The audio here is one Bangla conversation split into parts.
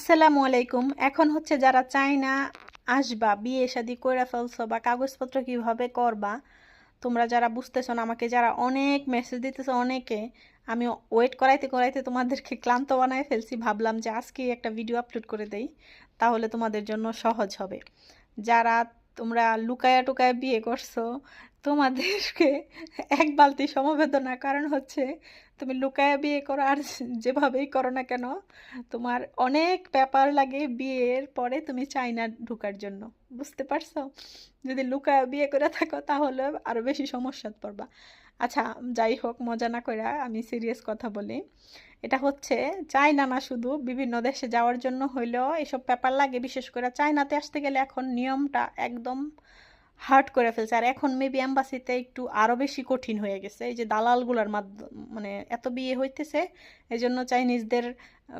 আসসালামু আলাইকুম। এখন হচ্ছে যারা চায়না আসবা, বিয়ে শাদী কইরা ফেলছো বা কাগজপত্র কিভাবে করবা, তোমরা যারা বুঝতেছো না, আমাকে যারা অনেক মেসেজ দিতেছো অনেকে, আমি ওয়েট করাইতে করাইতে তোমাদেরকে ক্লান্ত বানায় ফেলছি। ভাবলাম যে আজকে একটা ভিডিও আপলোড করে দেই, তাহলে তোমাদের জন্য সহজ হবে। যারা তোমরা লুকায়া টুকায়া বিয়ে করছো, তোমাদেরকে এক বালতি সমবেদনা। কারণ হচ্ছে তুমি লুকায়া বিয়ে করো আর যেভাবেই করো না কেন, তোমার অনেক পেপার লাগে বিয়ের পরে তুমি চাইনা ঢুকার জন্য। বুঝতে পারছো? যদি লুকায়া বিয়ে করে থাকো তাহলে আরো বেশি সমস্যাত পড়বা। আচ্ছা, যাই হোক, মজা না কইরা আমি সিরিয়াস কথা বলি। এটা হচ্ছে চায়না না, শুধু বিভিন্ন দেশে যাওয়ার জন্য হইলেও এসব পেপার লাগে। বিশেষ করে চায়নাতে আসতে গেলে এখন নিয়মটা একদম হার্ড করে ফেলছে। আর এখন মেবি এম্বাসিতে একটু আরো বেশি কঠিন হয়ে গেছে, এই যে দালালগুলোর মাধ্যমে মানে এত বিয়ে হইতেছে। এই জন্য চাইনিজদের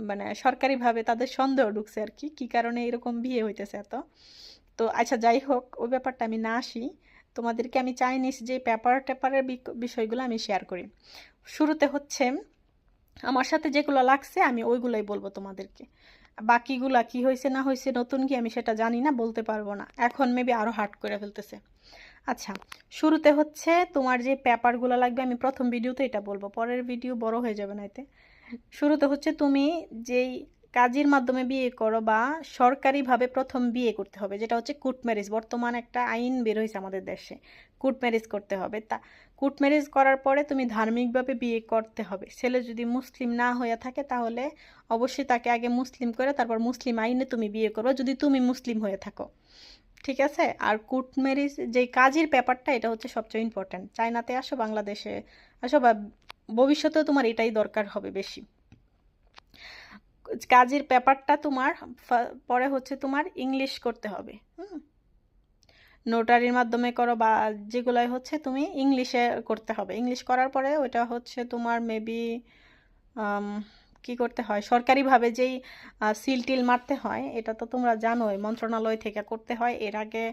মানে সরকারিভাবে তাদের সন্দেহ ঢুকছে আর কি, কি কারণে এরকম বিয়ে হইতেছে এত। তো আচ্ছা, যাই হোক, ওই ব্যাপারটা আমি না আসি। তোমাদেরকে আমি চাইনিজ যে পেপার টেপারের বিষয়গুলো আমি শেয়ার করি। শুরুতে হচ্ছে আমার সাথে যেগুলো লাগছে আমি ওইগুলোই বলবো তোমাদেরকে। বাকিগুলা কি হয়েছে না হয়েছে, নতুন কি, আমি সেটা জানি না, বলতে পারবো না। এখন মেবি আরো হার্ড করে ফেলতেছে। আচ্ছা, শুরুতে হচ্ছে তোমার যে পেপারগুলো লাগবে, আমি প্রথম ভিডিওতে এটা বলবো, পরের ভিডিও বড় হয়ে যাবে না এতে। শুরুতে হচ্ছে তুমি যেই কাজের মাধ্যমে বিয়ে করো বা সরকারিভাবে প্রথম বিয়ে করতে হবে, যেটা হচ্ছে কোর্ট ম্যারেজ। বর্তমান একটা আইন বের হয়েছে আমাদের দেশে, কোর্ট ম্যারেজ করতে হবে। তা কোর্ট ম্যারেজ করার পরে তুমি ধার্মিকভাবে বিয়ে করতে হবে। ছেলে যদি মুসলিম না হয়ে থাকে তাহলে অবশ্যই তাকে আগে মুসলিম করে তারপর মুসলিম আইনে তুমি বিয়ে করো, যদি তুমি মুসলিম হয়ে থাকো। ঠিক আছে? আর কোর্ট ম্যারেজ যেই কাজের ব্যাপারটা, এটা হচ্ছে সবচেয়ে ইম্পর্ট্যান্ট। চায়নাতে আসো, বাংলাদেশে আসো, বা ভবিষ্যতেও তোমার এটাই দরকার হবে বেশি। কাজের ব্যাপারটা তোমার পরে হচ্ছে তোমার ইংলিশ করতে হবে। নোটারির মাধ্যমে করো বা যেগুলাই হচ্ছে তুমি ইংলিশে করতে হবে। ইংলিশ করার পরে ওইটা হচ্ছে তোমার মেবি কি করতে হয়, সরকারিভাবে যেই সিল টিল মারতে হয়, এটা তো তোমরা জানোই, মন্ত্রণালয় থেকে করতে হয়। এর আগে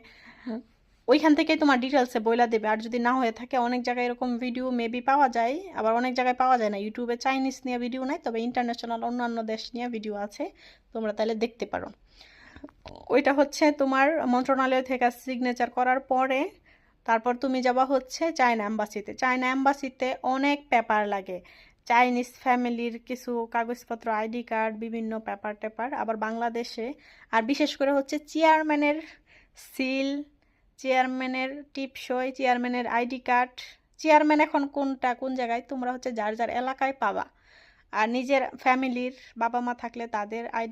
ওইখান থেকেই তোমার ডিটেলসে বইলা দেবে। আর যদি না হয়ে থাকে, অনেক জায়গায় এরকম ভিডিও মেবি পাওয়া যায়, আবার অনেক জায়গায় পাওয়া যায় না। ইউটিউবে চাইনিজ নিয়ে ভিডিও নাই, তবে ইন্টারন্যাশনাল অন্যান্য দেশ নিয়ে ভিডিও আছে, তোমরা তাহলে দেখতে পারো। ওইটা হচ্ছে তোমার মন্ত্রণালয় থেকে সিগনেচার করার পরে তারপর তুমি যাবা হচ্ছে চায়না এম্বাসিতে। চায়না এম্বাসিতে অনেক পেপার লাগে, চাইনিজ ফ্যামিলির কিছু কাগজপত্র, আইডি কার্ড, বিভিন্ন পেপার টেপার। আবার বাংলাদেশে আর বিশেষ করে হচ্ছে চেয়ারম্যানের সিল, চেয়ারম্যানের টিপসই, চেয়ারম্যানের আইডি কার্ড। চেয়ারম্যান এখন কোনটা কোন জায়গায় তোমরা হচ্ছে যার যার এলাকায় পাবা। আর নিজের ফ্যামিলির বাবা মা থাকলে তাদের আইডি